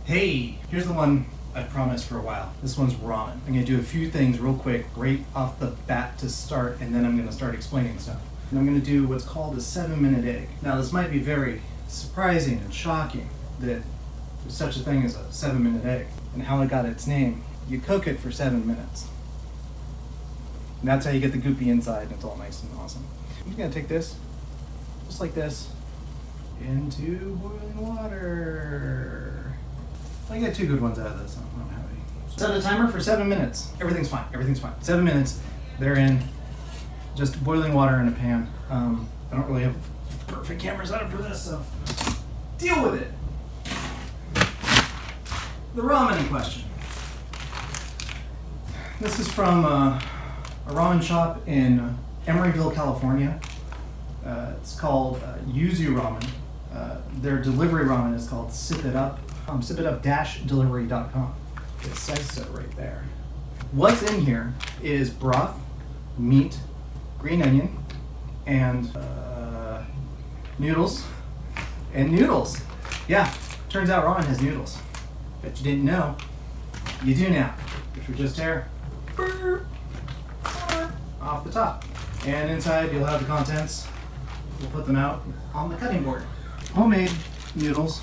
Hey, here's the one I promised for a while. This one's ramen. I'm gonna do a few things real quick, right off the bat to start, and then I'm gonna start explaining stuff. And I'm gonna do what's called a 7-minute egg. Now this might be very surprising and shocking that there's such a thing as a 7-minute egg. And how it got its name, you cook it for 7 minutes. And that's how you get the goopy inside, and it's all nice and awesome. I'm just gonna take this, just like this, into boiling water. I get 2 good ones out of this. I'm happy. Set a timer for 7 minutes. Everything's fine. 7 minutes. They're in just boiling water in a pan. I don't really have perfect camera setup for this, so deal with it. The ramen in question. This is from a ramen shop in Emeryville, California. It's called Yuzu Ramen. Their delivery ramen is called SipItUp. SipItUp-delivery.com. It says so right there. What's in here is broth, meat, green onion, and noodles. And noodles. Yeah, turns out ramen has noodles. Bet you didn't know. You do now. If you're just here, off the top. And inside you'll have the contents. We'll put them out on the cutting board. Homemade noodles,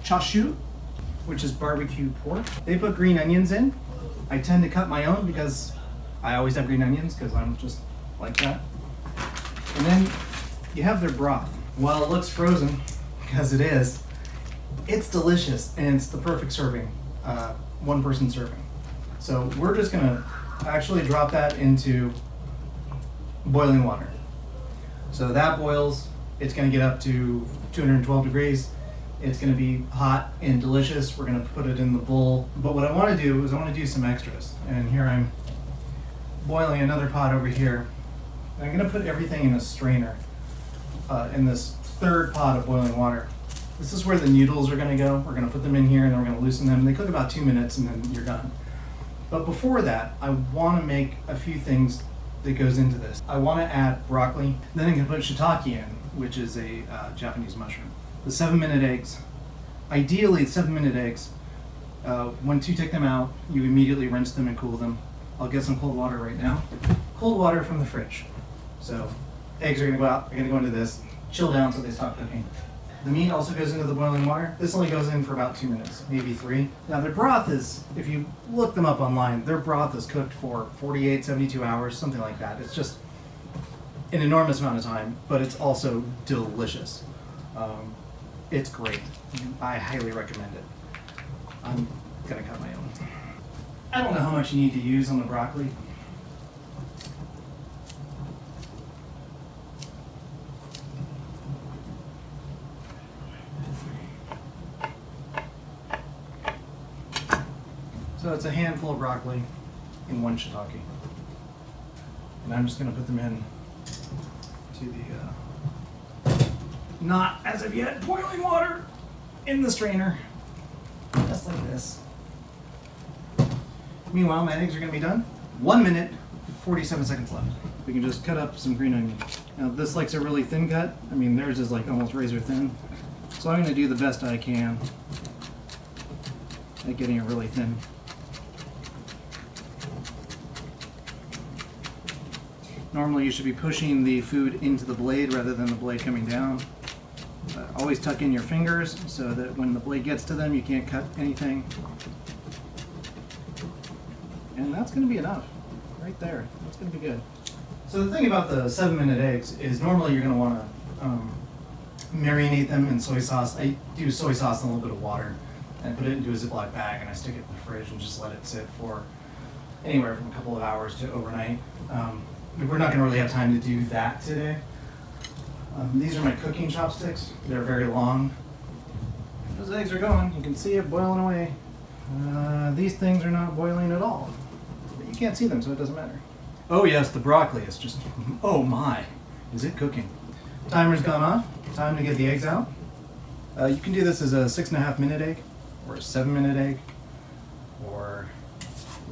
chashu, which is barbecue pork. They put green onions in. I tend to cut my own because I always have green onions because I'm just like that. And then you have their broth. While it looks frozen, because it is, it's delicious and it's the perfect serving, 1 person serving. So we're just gonna actually drop that into boiling water. So that boils, it's gonna get up to 212 degrees. It's gonna be hot and delicious. We're gonna put it in the bowl. But what I wanna do is I wanna do some extras. And here I'm boiling another pot over here. And I'm gonna put everything in a strainer in this 3rd pot of boiling water. This is where the noodles are gonna go. We're gonna put them in here and then we're gonna loosen them. They cook about 2 minutes and then you're done. But before that, I wanna make a few things that goes into this. I wanna add broccoli. Then I'm gonna put shiitake in, which is a Japanese mushroom. The 7-minute eggs. Ideally, 7-minute eggs. Once you take them out, you immediately rinse them and cool them. I'll get some cold water right now. Cold water from the fridge. So eggs are gonna go out, they're gonna go into this, chill down so they stop cooking. The meat also goes into the boiling water. This only goes in for about 2 minutes, maybe 3. Now their broth is, if you look them up online, their broth is cooked for 48, 72 hours, something like that. It's just an enormous amount of time, but it's also delicious. It's great. I highly recommend it. I'm gonna cut my own. I don't know how much you need to use on the broccoli. So it's a handful of broccoli in 1 shiitake. And I'm just gonna put them in to the not as of yet boiling water in the strainer, just like this. Meanwhile, my eggs are gonna be done. 1 minute, 47 seconds left. We can just cut up some green onion. Now this likes a really thin cut. I mean, theirs is like almost razor thin. So I'm gonna do the best I can at getting it really thin. Normally you should be pushing the food into the blade rather than the blade coming down. Always tuck in your fingers so that when the blade gets to them you can't cut anything. And that's going to be enough right there. That's going to be good. So the thing about the 7-minute eggs is normally you're going to want to marinate them in soy sauce. I do soy sauce and a little bit of water and put it into a Ziploc bag and I stick it in the fridge and just let it sit for anywhere from a couple of hours to overnight. We're not going to really have time to do that today. These are my cooking chopsticks. They're very long. Those eggs are going. You can see it boiling away. These things are not boiling at all. But you can't see them, so it doesn't matter. Oh yes, the broccoli is just, oh my, is it cooking. Timer's gone off. Time to get the eggs out. You can do this as a 6.5-minute egg, or a 7-minute egg, or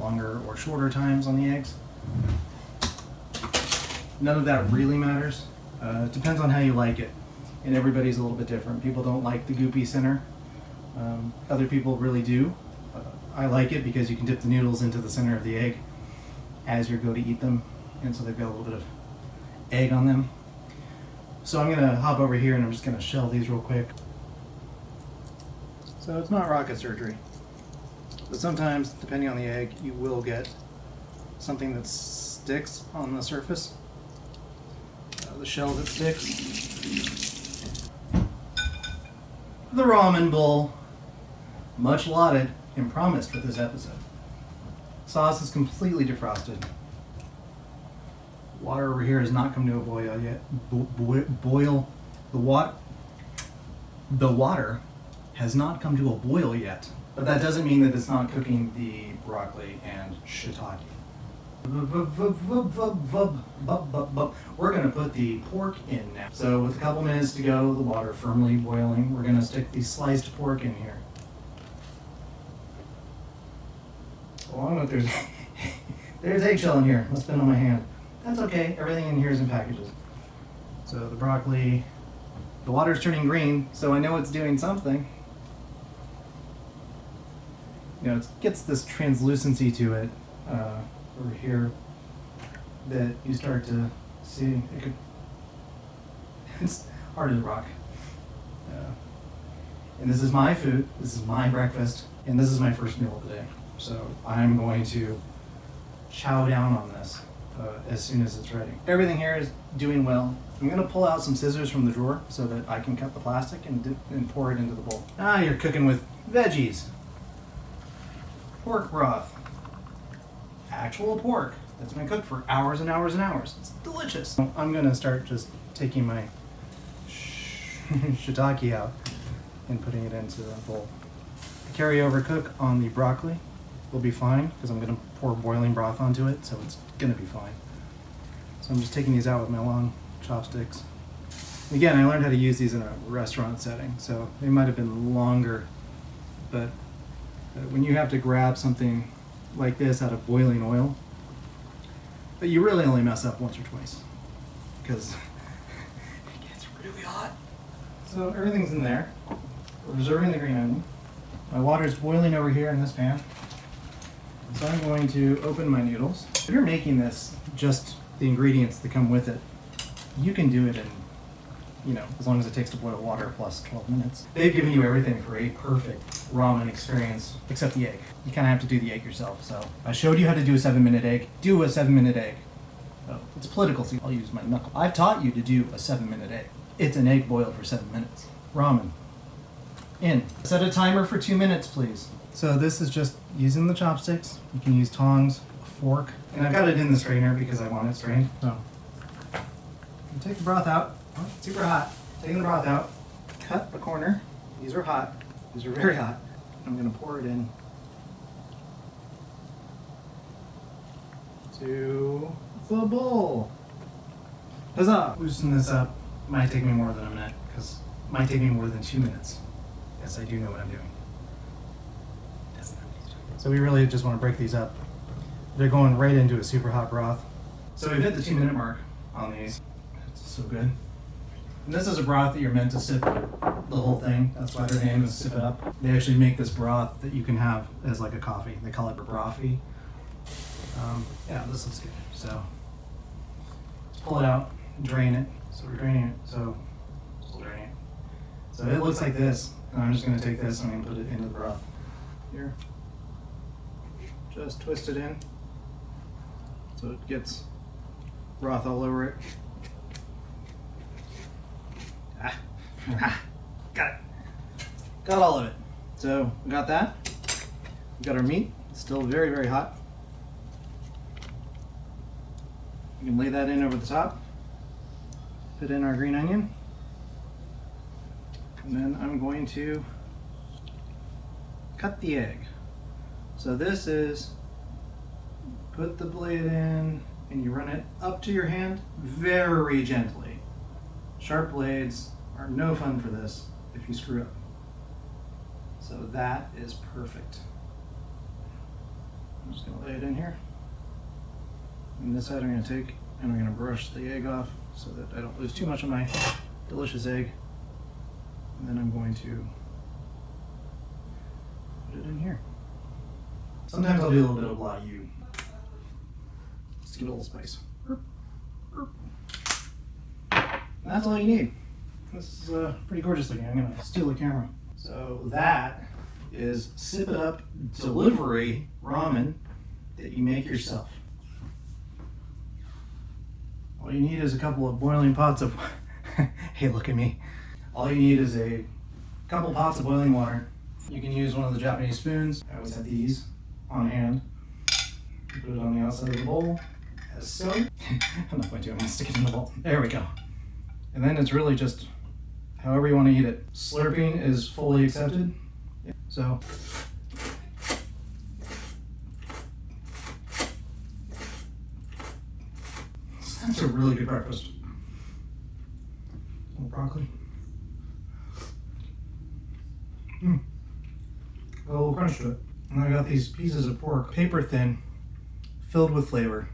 longer or shorter times on the eggs. None of that really matters. It depends on how you like it. And everybody's a little bit different. People don't like the goopy center. Other people really do. I like it because you can dip the noodles into the center of the egg as you go to eat them, and so they've got a little bit of egg on them. So I'm gonna hop over here and I'm just gonna shell these real quick. So it's not rocket surgery, but sometimes, depending on the egg, you will get something that sticks on the surface. The shell that sticks. The ramen bowl, much lauded and promised for this episode. Sauce is completely defrosted. Water over here has not come to a boil yet. Boil. The water has not come to a boil yet. But that doesn't mean that it's not cooking the broccoli and shiitake. We're going to put the pork in now. So with a couple minutes to go, the water firmly boiling, we're going to stick the sliced pork in here. Along with there's eggshell in here. Let's spin on my hand. That's okay. Everything in here is in packages. So the broccoli, the water's turning green, so I know it's doing something. You know, it gets this translucency to it over here that you start to see. It's hard as rock. And this is my food. This is my breakfast, and this is my first meal of the day. So I'm going to chow down on this as soon as it's ready. Everything here is doing well. I'm going to pull out some scissors from the drawer so that I can cut the plastic and pour it into the bowl. Ah, you're cooking with veggies. Pork broth. Actual pork that's been cooked for hours and hours and hours. It's delicious. I'm going to start just taking my shiitake out and putting it into the bowl. The carryover cook on the broccoli will be fine because I'm going to pour boiling broth onto it, so it's going to be fine. So I'm just taking these out with my long chopsticks. Again, I learned how to use these in a restaurant setting, so they might have been longer, but when you have to grab something like this out of boiling oil, but you really only mess up once or twice because it gets really hot. So everything's in there. We're reserving the green onion. My water's boiling over here in this pan. So I'm going to open my noodles. If you're making this, just the ingredients that come with it, you can do it in, as long as it takes to boil water plus 12 minutes. They've given you everything for a perfect ramen experience, except the egg. You kind of have to do the egg yourself. So I showed you how to do a 7-minute egg. Do a 7-minute egg. Oh, it's political, so I'll use my knuckle. I've taught you to do a 7-minute egg. It's an egg boiled for 7 minutes. Ramen. In. Set a timer for 2 minutes, please. So this is just using the chopsticks. You can use tongs, a fork, and I've got it in the strainer because I want it strained. So take the broth out. Oh, it's super hot. Taking the broth out. Cut the corner. These are hot. These are very hot. I'm going to pour it in to the bowl. Huzzah! Loosen this up. Might take me more than a minute because it might take me more than 2 minutes. Yes, I do know what I'm doing. So we really just want to break these up. They're going right into a super hot broth. So we've hit the 2-minute mark on these. It's so good. And this is a broth that you're meant to sip the whole thing. That's why their name is Sip It Up. They actually make this broth that you can have as like a coffee. They call it brothy. Yeah, this looks good. So let's pull it out, drain it. So we're draining it. So we'll drain it. So it looks like this. And I'm just going to take this and I'm going to put it into the broth. Here. Just twist it in so it gets broth all over it. Got it. Got all of it. So we got that. We got our meat. It's still very, very hot. We can lay that in over the top. Put in our green onion. And then I'm going to cut the egg. So this is, put the blade in and you run it up to your hand very gently. Sharp blades are no fun for this if you screw up. So that is perfect. I'm just going to lay it in here. And this side I'm going to take and I'm going to brush the egg off so that I don't lose too much of my delicious egg. And then I'm going to Put it in here. Sometimes I'll do a little bit of Layu. Just give it a little spice. And that's all you need. This is pretty gorgeous looking. I'm gonna steal the camera. So that is Sip It Up delivery ramen that you make yourself. All you need is a couple of boiling pots of, hey, look at me. All you need is a couple pots of boiling water. You can use one of the Japanese spoons. I always have these on hand. Put it on the outside of the bowl, as so. I'm not going to, I'm gonna stick it in the bowl. There we go. And then it's really just however you want to eat it. Slurping is fully accepted. So, that's a really good breakfast. A little broccoli. A little crunch to it. And I got these pieces of pork, paper thin, filled with flavor.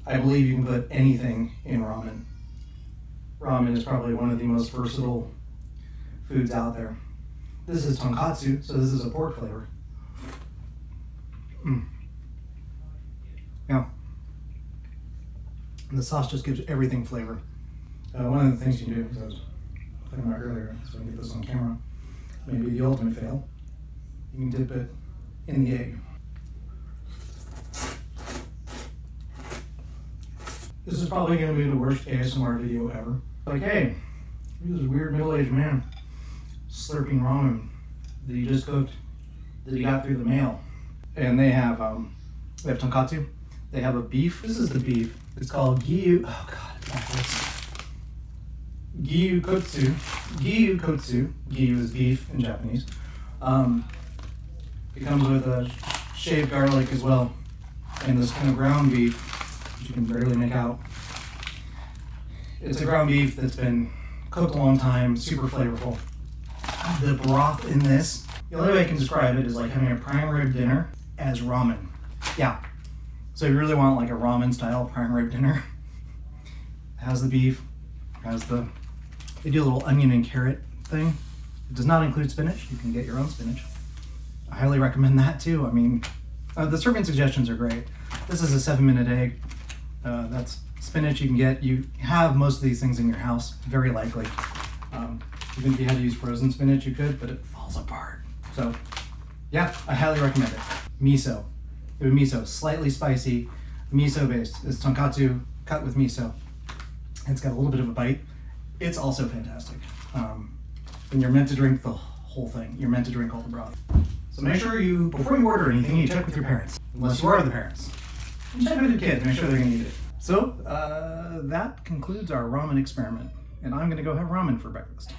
I believe you can put anything in ramen. Ramen is probably one of the most versatile foods out there. This is tonkatsu, so this is a pork flavor. Yeah. And the sauce just gives everything flavor. One of the things you can do, because I was talking about earlier, so I can get this on camera, maybe the ultimate fail. You can dip it in the egg. This is probably going to be the worst ASMR video ever. Like, hey, here's this weird middle-aged man slurping ramen that he just cooked, that he got through the mail. And they have tonkatsu. They have a beef. This is the beef. It's called Gyu. Oh God, it's backwards. Gyukotsu. Gyukotsu. Gyu is beef in Japanese. It comes with shaved garlic as well, and this kind of ground beef, which you can barely make out. It's a ground beef that's been cooked a long time, super flavorful. The broth in this, the only way I can describe it is like having a prime rib dinner as ramen. Yeah. So if you really want like a ramen style prime rib dinner, it has the beef, they do a little onion and carrot thing. It does not include spinach. You can get your own spinach. I highly recommend that too. I mean, the serving suggestions are great. This is a 7-minute egg. That's spinach you can get. You have most of these things in your house, very likely. Even if you had to use frozen spinach, you could, but it falls apart. So, yeah, I highly recommend it. Miso. Miso, slightly spicy, miso based. It's tonkatsu cut with miso. And it's got a little bit of a bite. It's also fantastic. And you're meant to drink the whole thing. You're meant to drink all the broth. So make sure you, before you order anything, you check with your parents. Unless you are the parents. And check with your kids, make sure they're gonna eat it. So, that concludes our ramen experiment. And I'm gonna go have ramen for breakfast.